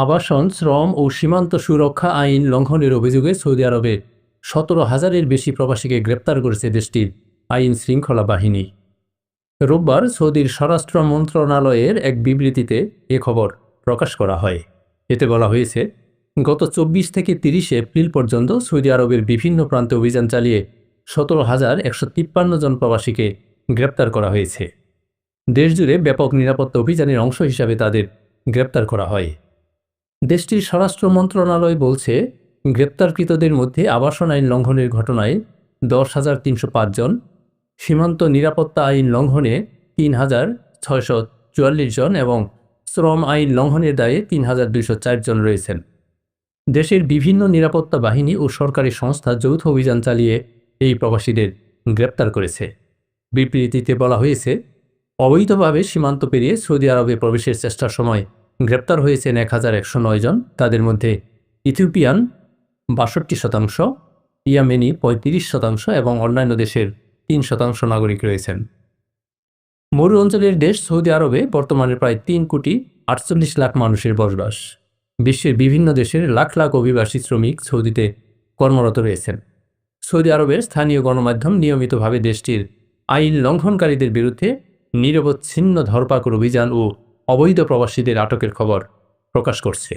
আবাসন, শ্রম ও সীমান্ত সুরক্ষা আইন লঙ্ঘনের অভিযোগে সৌদি আরবে 17,000-এর বেশি প্রবাসীকে গ্রেপ্তার করেছে দেশটির আইন শৃঙ্খলা বাহিনী। রোববার সৌদির স্বরাষ্ট্র মন্ত্রণালয়ের এক বিবৃতিতে এ খবর প্রকাশ করা হয়। এতে বলা হয়েছে, গত 24 থেকে 30 এপ্রিল পর্যন্ত সৌদি আরবের বিভিন্ন প্রান্তে অভিযান চালিয়ে 17,153 জন প্রবাসীকে গ্রেপ্তার করা হয়েছে। দেশজুড়ে ব্যাপক নিরাপত্তা অভিযানের অংশ হিসাবে তাদের গ্রেপ্তার করা হয়। দেশটির স্বরাষ্ট্র মন্ত্রণালয় বলছে, গ্রেপ্তারকৃতদের মধ্যে আবাসন আইন লঙ্ঘনের ঘটনায় 10,305 জন, সীমান্ত নিরাপত্তা আইন লঙ্ঘনে 3,644 জন এবং শ্রম আইন লঙ্ঘনের দায়ে 3,204 জন রয়েছেন। দেশের বিভিন্ন নিরাপত্তা বাহিনী ও সরকারি সংস্থা যৌথ অভিযান চালিয়ে এই প্রবাসীদের গ্রেপ্তার করেছে। বিবৃতিতে বলা হয়েছে, অবৈধভাবে সীমান্ত পেরিয়ে সৌদি আরবে প্রবেশের চেষ্টার সময় গ্রেপ্তার হয়েছেন 1,109 জন। তাদের মধ্যে ইথিওপিয়ান 62%, ইয়েমেনি 35% এবং অন্যান্য দেশের 3% নাগরিক রয়েছেন। মরু অঞ্চলের দেশ সৌদি আরবে বর্তমানে প্রায় 3,48 লাখ মানুষের বসবাস। বিশ্বের বিভিন্ন দেশের লাখ লাখ অভিবাসী শ্রমিক সৌদিতে কর্মরত রয়েছেন। সৌদি আরবের স্থানীয় গণমাধ্যম নিয়মিতভাবে দেশটির আইন লঙ্ঘনকারীদের বিরুদ্ধে নিরবচ্ছিন্ন ধরপাকড় অভিযান ও অবৈধ প্রবাসীদের আটকের খবর প্রকাশ করছে।